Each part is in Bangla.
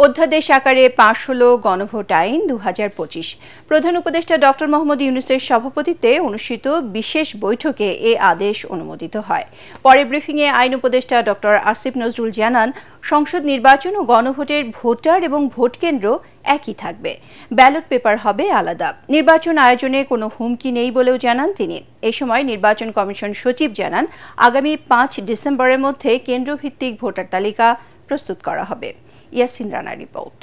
অধ্যাদেশ আকারে পাশ হলো গণভোট আইন 2025। প্রধান উপদেষ্টা ডক্টর মোহাম্মদ ইউনূসের সভাপতিত্বে অনুষ্ঠিত বিশেষ বৈঠকে এ আদেশ অনুমোদিত হয়। পরে ব্রিফিংয়ে আইন উপদেষ্টা ডক্টর আসিফ নজরুল জানান, সংসদ নির্বাচন ও গণভোটের ভোটার এবং ভোট কেন্দ্র একই থাকবে, ব্যালট পেপার হবে আলাদা। নির্বাচন আয়োজনে কোনো হুমকি নেই বলেও জানান তিনি। এ সময় নির্বাচন কমিশন সচিব জানান, আগামী 5 ডিসেম্বরের মধ্যে কেন্দ্রভিত্তিক ভোটার তালিকা প্রস্তুত করা হবে। ইয়াসিন রানা রিপোর্ট।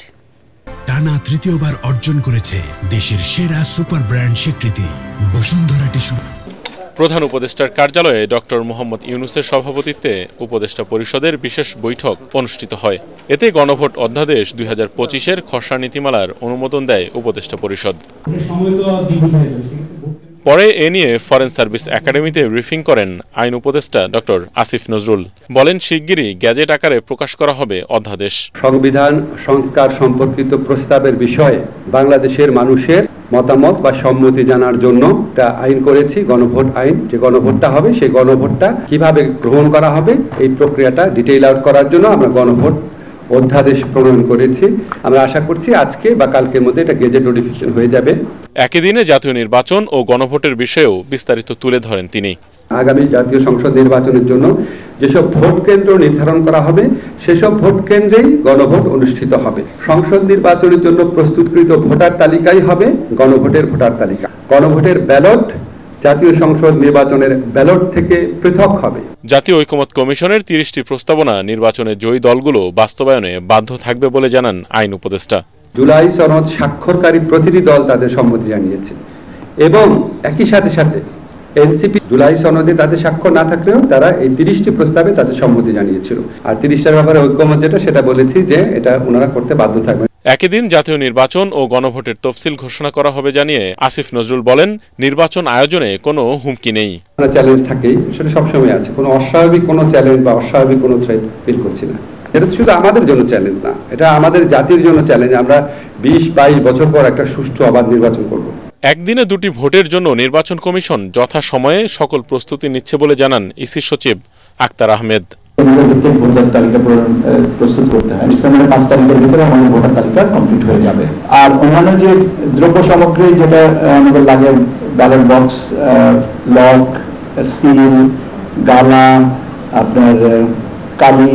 টানা তৃতীয়বার অর্জন করেছে দেশের সেরা সুপার ব্র্যান্ড স্বীকৃতি বসুন্ধরা টিস্যু। প্রধান উপদেষ্টার কার্যালয়ে ডক্টর মোহাম্মদ ইউনূসের সভাপতিত্বে উপদেষ্টা পরিষদের বিশেষ বৈঠক অনুষ্ঠিত হয়। এতে গণভোট অধ্যাদেশ 2025-এর খসড়া নীতিমালার অনুমোদন দেয় উপদেষ্টা পরিষদ। পরে এ নিয়ে ফরেন সার্ভিস একাডেমিতে ব্রিফিং করেন আইন উপদেষ্টা ডক্টর আসিফ নজরুল। বলেন, শিগগিরই গ্যাজেট আকারে প্রকাশ করা হবে অধ্যাদেশ। সংবিধান সংস্কার সম্পর্কিত প্রস্তাবের বিষয়ে বাংলাদেশের মানুষের মতামত বা সম্মতি জানার জন্য একটা আইন করেছি, গণভোট আইন। যে গণভোটটা হবে সেই গণভোটটা কিভাবে গ্রহণ করা হবে এই প্রক্রিয়াটা ডিটেইল আউট করার জন্য আমরা গণভোট অধ্যাদেশ প্রণয়ন করেছি। আমরা আশা করছি আজকে বা কালকের মধ্যে এটা গেজেট নোটিফিকেশন হয়ে যাবে। একই দিনে জাতীয় নির্বাচন ও গণভোটের বিষয়েও বিস্তারিত তুলে ধরেন তিনি। আগামী জাতীয় সংসদ নির্বাচনের জন্য যেসব ভোট কেন্দ্র নির্ধারণ করা হবে সেসব ভোট কেন্দ্রেই গণভোট অনুষ্ঠিত হবে। সংসদ নির্বাচনের জন্য প্রস্তুতকৃত ভোটার তালিকাই হবে গণভোটের ভোটার তালিকা। গণভোটের ব্যালট জাতীয় সংসদ নির্বাচনের ব্যালট থেকে পৃথক হবে। জাতীয় ঐকমত্য কমিশনের 30টি প্রস্তাবনা নির্বাচনে জয়ী দলগুলো বাস্তবায়নে বাধ্য থাকবে বলে জানান আইন উপদেষ্টা। জুলাই সনদ স্বাক্ষরকারী প্রতিটি দল তাদের সম্মতি জানিয়েছে এবং একই সাথে এনসিপি জুলাই সনদে তাদের স্বাক্ষর না থাকলেও তারা এই 30টি প্রস্তাবে তাদের সম্মতি জানিয়েছিল। আর 30টার ব্যাপারে ঐকমত্য যেটা সেটা বলেছি যে এটা ওনারা করতে বাধ্য থাকবেন। একই দিন জাতীয় নির্বাচন ও গণভোটের তফসিল ঘোষণা করা হবে জানিয়ে আসিফ নজরুল বলেন, নির্বাচন আয়োজনে কোনো হুমকি নেই। চ্যালেঞ্জ থাকেই, সেটা সবসময় আছে। কোনো অস্বাভাবিক কোনো চ্যালেঞ্জ বা অস্বাভাবিক কোনো থ্রেট ফিল করছি না। এটা শুধু আমাদের জন্য চ্যালেঞ্জ না, এটা আমাদের জাতির জন্য চ্যালেঞ্জ। আমরা 20-22 বছর পর একটা সুষ্ঠু অবাধ নির্বাচন করব। একদিনে দুটি ভোটের জন্য নির্বাচন কমিশন যথাসময়ে সকল প্রস্তুতি নিচ্ছে বলে জানান ইসি সচিব আক্তার আহমেদ। ভোটার তালিকা প্রস্তুত করতে হয়, ডিসেম্বরের 5 তারিখের ভিতরে আমাদের ভোটার তালিকা কমপ্লিট হয়ে যাবে। আর অন্যান্য যে দ্রব্য সামগ্রী যেটা আমাদের লাগে, ব্যালট বক্স, লক, সিল, গালা, আপনার কালি,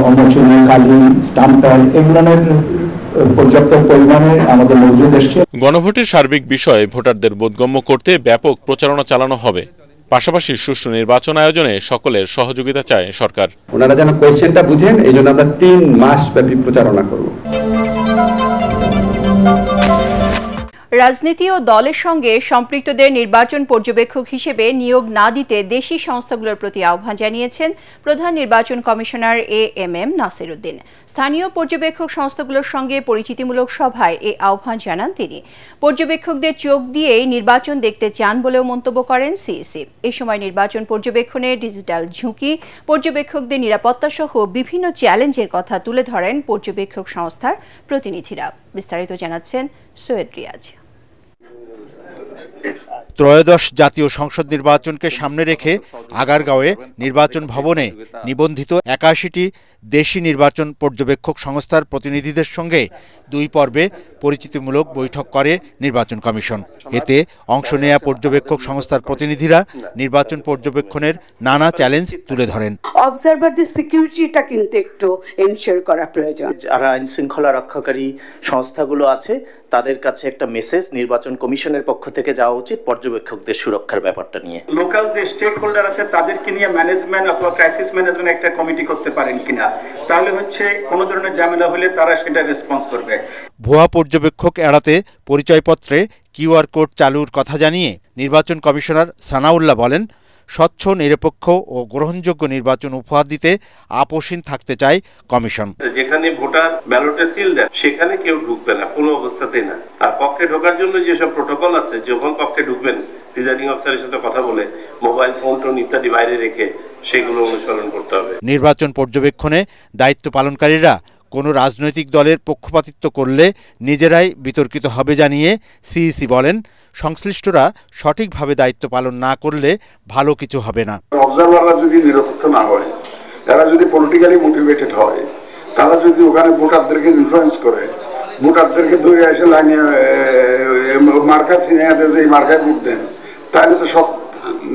অন্নচুনি, কালি, স্টাম্প প্যাড, এগুলোর পর্যাপ্ত পরিমাণে আমাদের মজুদ এসছে। গণভোটের সার্বিক বিষয়ে ভোটারদের বোধগম্য করতে ব্যাপক প্রচারণা চালানো হবে। পাশাপাশি সুষ্ঠু নির্বাচন আয়োজনে সকলের সহযোগিতা চায় সরকার। ওনারা যেন কোয়েশ্চেনটা বুঝেন, এই জন্য আমরা 3 মাস ব্যাপী প্রচারণা করব। রাজনীতি ও দলের সঙ্গে সম্পৃক্তদের নির্বাচন পর্যবেক্ষক হিসেবে নিয়োগ না দিতে দেশি সংস্থাগুলোর প্রতি আহ্বান জানিয়েছেন প্রধান নির্বাচন কমিশনার এএমএম নাসির উদ্দিন। স্থানীয় পর্যবেক্ষক সংস্থাগুলোর সঙ্গে পরিচিতিমূলক সভায় এই আহ্বান জানান তিনি। পর্যবেক্ষকদের চোখ দিয়েই নির্বাচন দেখতে চান বলেও মন্তব্য করেন সিইসি। এই সময় নির্বাচন পর্যবেক্ষণে ডিজিটাল ঝুঁকি, পর্যবেক্ষকদের নিরাপত্তা সহ বিভিন্ন চ্যালেঞ্জের কথা তুলে ধরেন পর্যবেক্ষক সংস্থার প্রতিনিধিরা। বিস্তারিত জানাচ্ছেন সৈয়দ রিয়াজ। ত্রয়োদশ জাতীয় সংসদ নির্বাচনকে সামনে রেখে আগারগাঁওয়ে নির্বাচন ভবনে নিবন্ধিত 81টি দেশি নির্বাচন পর্যবেক্ষক সংস্থার প্রতিনিধিদের সঙ্গে 2 পর্বে পরিচিতিমূলক বৈঠক করে নির্বাচন কমিশন। এতে অংশ নেয়া পর্যবেক্ষক সংস্থার প্রতিনিধিরা নির্বাচন পর্যবেক্ষণের নানা চ্যালেঞ্জ তুলে ধরেন। অবজারভারদের সিকিউরিটিটা কিন্তু একটু এনশিওর করা প্রয়োজন। যারা আইন শৃঙ্খলা রক্ষাকারী সংস্থাগুলো আছে তাদের কাছে একটা মেসেজ নির্বাচন কমিশনের পক্ষ থেকে যাওয়া উচিত পর্যবেক্ষকদের সুরক্ষার ব্যাপারটা নিয়ে। লোকাল যে স্টেক হোল্ডার আছে তাদেরকে নিয়ে ম্যানেজমেন্ট অথবা ক্রাইসিস ম্যানেজমেন্ট একটা কমিটি করতে পারেন কিনা, তাহলে হচ্ছে কোনো ধরনের ঝামেলা হলে তারা সেটা রেসপন্স করবে। ভুয়া পর্যবেক্ষক এড়াতে পরিচয়পত্রে কিউআর কোড চালুর কথা জানিয়ে নির্বাচন কমিশনার সানাউল্লাহ বলেন, স্বচ্ছ, নিরপেক্ষ ও গ্রহণযোগ্য নির্বাচন উপহার দিতে আপোষহীন থাকতে চায় কমিশন। যেখানে ভোটার ব্যালটে সিল দেয় সেখানে কেউ ঢুকবে না, কোনো অবস্থাতেই না। আর কক্ষে ঢোকার জন্য যেসব প্রোটোকল আছে, যখন কক্ষে ঢুকবেন প্রিজাইডিং অফিসারের সাথে কথা বলে মোবাইল ফোন টোন ইত্যাদি বাইরে রেখে সেগুলো অনুসরণ করতে হবে। নির্বাচন পর্যবেক্ষণে দায়িত্ব পালনকারীরা কোনো রাজনৈতিক দলের পক্ষপাতিত্ব করলে নিজেরাই বিতর্কিত হবে জানিয়ে সিইসি বলেন, সংশ্লিষ্টরা সঠিকভাবে দায়িত্ব পালন না করলে ভালো কিছু হবে না। অবজারভাররা যদি নিরপেক্ষ না হয় এরা যদি পলিটিক্যালি মোটিভেটেড হয়, তারা যদি ওখানে ভোটারদেরকে ইনফ্লুয়েন্স করে, ভোটারদেরকে ধরে এসে লাইনে মার্কা চিনে যে এই মার্কায় ভোট দেন, তাহলে তো সব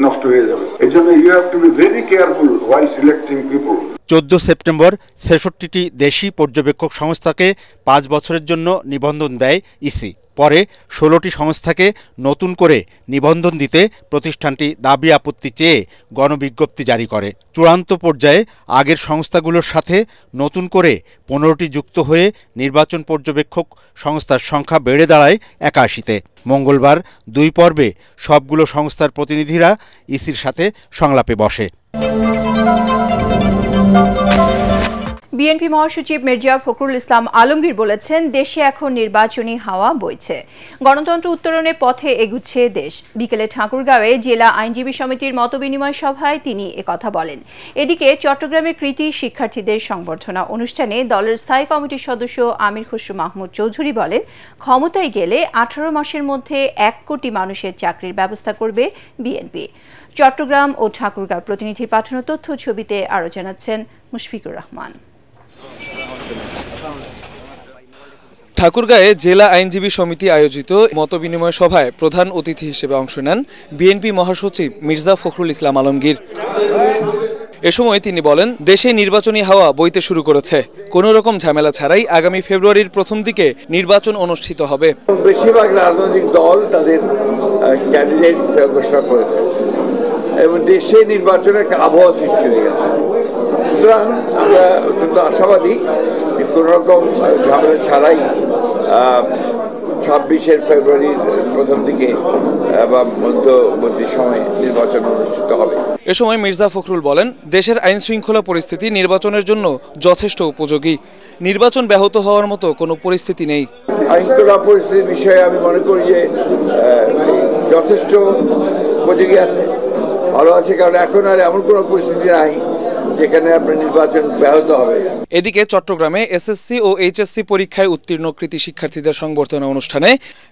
নষ্ট হয়ে যাবে। এই জন্য you have to be very careful while selecting people. 14 September 66টি দেশি পর্যবেক্ষক সংস্থাকে 5 বছরের জন্য নিবন্ধন দেয় ইসি। পরে 16টি সংস্থাকে নতুন করে নিবন্ধন দিতে প্রতিষ্ঠানটি দাবি আপত্তি চেয়ে গণবিজ্ঞপ্তি জারি করে। চূড়ান্ত পর্যায়ে আগের সংস্থাগুলোর সাথে নতুন করে 15টি যুক্ত হয়ে নির্বাচন পর্যবেক্ষক সংস্থার সংখ্যা বেড়ে দাঁড়ায় 81-তে। মঙ্গলবার 2 পর্বে সবগুলো সংস্থার প্রতিনিধিরা ইসির সাথে সংলাপে বসে। বিএনপি মহাসচিব মির্জা ফখরুল ইসলাম আলমগীর বলেছেন, দেশে এখন নির্বাচনী হাওয়া বইছে, গণতন্ত্র উত্তরণের পথে এগুচ্ছে দেশ। বিকেলে ঠাকুরগাঁওয়ে জেলা আইনজীবী সমিতির মতবিনিময় সভায় তিনি একথা বলেন। এদিকে চট্টগ্রামের কৃতি শিক্ষার্থীদের সংবর্ধনা অনুষ্ঠানে দলের স্থায়ী কমিটির সদস্য আমির খসরু মাহমুদ চৌধুরী বলেন, ক্ষমতায় গেলে 18 মাসের মধ্যে 1 কোটি মানুষের চাকরির ব্যবস্থা করবে বিএনপি। চট্টগ্রাম ও ঠাকুরগাঁও প্রতিনিধির পাঠানো তথ্য ছবিতে আরও জানাচ্ছেন মুশফিকুর রহমান। ঠাকুরগাঁয়ে জেলা আইনজীবী সমিতি আয়োজিত মতবিনিময় সভায় প্রধান অতিথি হিসেবে অংশ নেন বিএনপি মহাসচিব মির্জা ফখরুল ইসলাম আলমগীর। এ সময় তিনি বলেন, দেশে নির্বাচনী হাওয়া বইতে শুরু করেছে, কোনো রকম ঝামেলা ছাড়াই আগামী ফেব্রুয়ারির প্রথম দিকে নির্বাচন অনুষ্ঠিত হবে। বেশিরভাগ রাজনৈতিক দল তাদের ক্যান্ডিডেট ঘোষণা করেছে এবং দেশে নির্বাচনের একটা আবহাওয়া সৃষ্টি হয়ে গেছে। সুতরাং আমরা অত্যন্ত আশাবাদী যে কোনো রকম ঝামেলা ছাড়াই 26 ফেব্রুয়ারির প্রথম দিকে বা মধ্যবর্তী সময়ে নির্বাচন অনুষ্ঠিত হবে। এ সময় মির্জা ফখরুল বলেন, দেশের আইন শৃঙ্খলা পরিস্থিতি নির্বাচনের জন্য যথেষ্ট উপযোগী, নির্বাচন ব্যাহত হওয়ার মতো কোনো পরিস্থিতি নেই। আইন শৃঙ্খলা পরিস্থিতির বিষয়ে আমি মনে করি যে যথেষ্ট উপযোগী আছে, ভালো আছে, কারণ এখন আর এমন কোনো পরিস্থিতি নাই যেখানে আপনার নির্বাচন ব্যাহত হবে। এদিকে চট্টগ্রামে এসএসসি ও এইচএসসি পরীক্ষায় উত্তীর্ণ কৃতি শিক্ষার্থীদের সংবর্ধনা অনুষ্ঠানে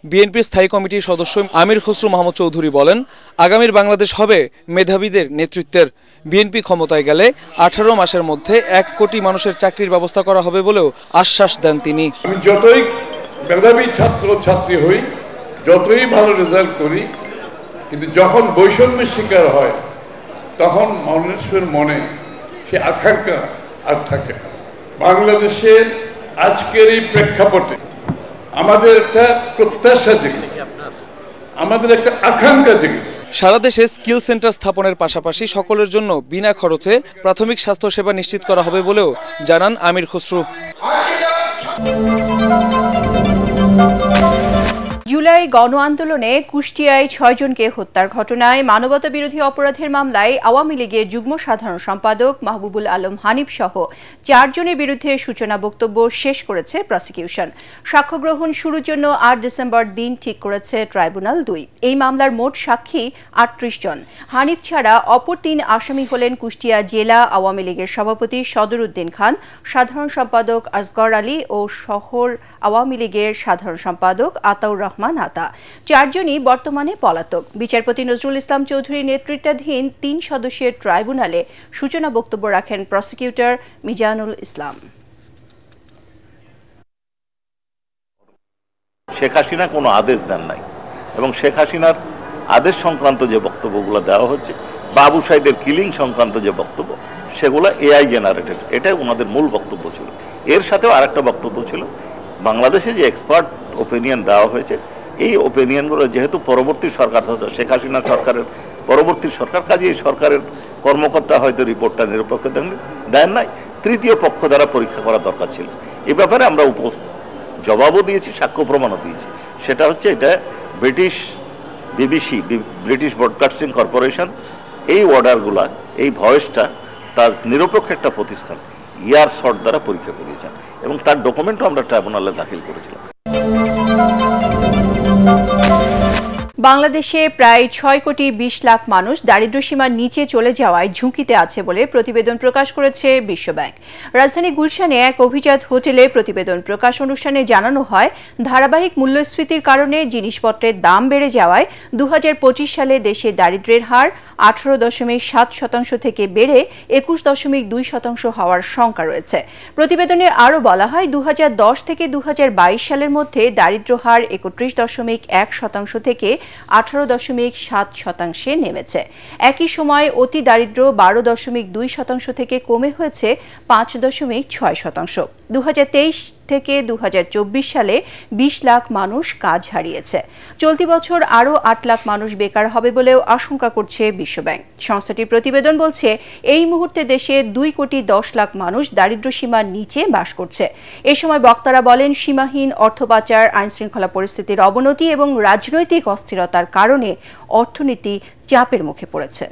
বিএনপির স্থায়ী কমিটির সদস্য আমির খসরু মাহমুদ চৌধুরী বলেন, আগামীর বাংলাদেশ হবে মেধাবীদের নেতৃত্বের। বিএনপি ক্ষমতায় গেলে 18 মাসের মধ্যে 1 কোটি মানুষের চাকরির ব্যবস্থা করা হবে বলেও আশ্বাস দেন তিনি। আমি যতই মেধাবী ছাত্র ছাত্রী হই, যতই ভালো রেজাল্ট করি, কিন্তু যখন বৈষম্যের শিকার হয় তখন মানুষের মনে সে আকাঙ্ক্ষা আর থাকে না। বাংলাদেশের আজকের এই প্রেক্ষাপটে আমাদের একটা প্রত্যাশা জেগেছে, আমাদের একটা আকাঙ্ক্ষা জেগেছে। সারা দেশে স্কিল সেন্টার স্থাপনের পাশাপাশি সকলের জন্য বিনা খরচে প্রাথমিক স্বাস্থ্য সেবা নিশ্চিত করা হবে বলেও জানান আমির খসরু। জুলাই গণ আন্দোলনে কুষ্টিয়ায় 6 জনকে হত্যার ঘটনায় মানবতা বিরোধী অপরাধের মামলায় আওয়ামী লীগের যুগ্ম সাধারণ সম্পাদক মাহবুবুল আলম হানিফ সহ 4 জনের বিরুদ্ধে সূচনা বক্তব্য শেষ করেছে প্রসিকিউশন। সাক্ষ্য গ্রহণ শুরুর জন্য 8 ডিসেম্বর দিন ঠিক করেছে ট্রাইব্যুনাল 2। এই মামলার মোট সাক্ষী 38 জন। হানিফ ছাড়া অপর 3 আসামি হলেন কুষ্টিয়া জেলা আওয়ামী লীগের সভাপতি সদর উদ্দিন খান, সাধারণ সম্পাদক আসগর আলী ও শহর আওয়ামী লীগের সাধারণ সম্পাদক আতাউর রহমান আতা। 4 জনই বর্তমানে পলাতক। বিচারপতি নজরুল ইসলাম চৌধুরীর নেতৃত্বাধীন 3 সদস্যের ট্রাইব্যুনালে সূচনা বক্তব্য রাখেন প্রসিকিউটর মিজানুল ইসলাম। শেখ হাসিনা কোনো আদেশ দেন নাই এবং শেখ হাসিনার আদেশ সংক্রান্ত যে বক্তব্যগুলো দেওয়া হচ্ছে, বাবু সাইদের কিলিং সংক্রান্ত যে বক্তব্য, সেগুলো এআই জেনারেটেড, এটাই ওনাদের মূল বক্তব্য ছিল। এর সাথেও আরেকটা বক্তব্য ছিল, বাংলাদেশে যে এক্সপার্ট ওপিনিয়ন দেওয়া হয়েছে, এই ওপিনিয়নগুলো যেহেতু পরবর্তী সরকার, শেখ হাসিনা সরকারের পরবর্তী সরকার, কাজে এই সরকারের কর্মকর্তা হয়তো রিপোর্টটা নিরপেক্ষ দেন নাই, তৃতীয় পক্ষ দ্বারা পরীক্ষা করা দরকার ছিল। এ ব্যাপারে আমরা জবাবও দিয়েছি, সাক্ষ্য প্রমাণও দিয়েছি। সেটা হচ্ছে, এটা British BBC, British broadcasting corporation, এই অর্ডারগুলা, এই ভয়েসটা তার নিরপেক্ষ একটা প্রতিষ্ঠান ইয়ার শর্ট দ্বারা পরীক্ষা করিয়েছেন এবং তার ডকুমেন্টও আমরা ট্রাইব্যুনালে দাখিল করেছিলাম। বাংলাদেশে প্রায় 6,20,00,000 মানুষ দারিদ্র্যসীমার নিচে চলে যাওয়ায় ঝুঁকিতে আছে বলে প্রতিবেদন প্রকাশ করেছে বিশ্বব্যাংক। রাজধানী গুলশানে এক অভিজাত হোটেলে প্রতিবেদন প্রকাশ অনুষ্ঠানে জানানো হয়, ধারাবাহিক মূল্যস্ফীতির কারণে জিনিসপত্রের দাম বেড়ে যাওয়ায় 2025 সালে দেশে দারিদ্র্যের হার 18.7% থেকে বেড়ে 21.2% হওয়ার শঙ্কা রয়েছে। প্রতিবেদনে আরও বলা হয়, 2010 থেকে 2022 সালের মধ্যে দারিদ্র্য হার 31.1% থেকে 18.7% নেমেছে। একই সময় অতি দারিদ্র্য 12.2% থেকে কমে হয়েছে 5.6%। 2023 থেকে 2024 সালে 20 লাখ মানুষ কাজ হারিয়েছে। চলতি বছর আরও 8 লাখ মানুষ বেকার হবে বলেও আশঙ্কা করছে বিশ্বব্যাংক। সংস্থাটির প্রতিবেদন বলছে, এই মুহূর্তে দেশে 2,10,00,000 মানুষ দারিদ্র্যসীমার নিচে বাস করছে। এ সময় বক্তারা বলেন, সীমাহীন অর্থ পাচার, আইনশৃঙ্খলা পরিস্থিতির অবনতি এবং রাজনৈতিক অস্থিরতার কারণে অর্থনীতি চাপের মুখে পড়েছে।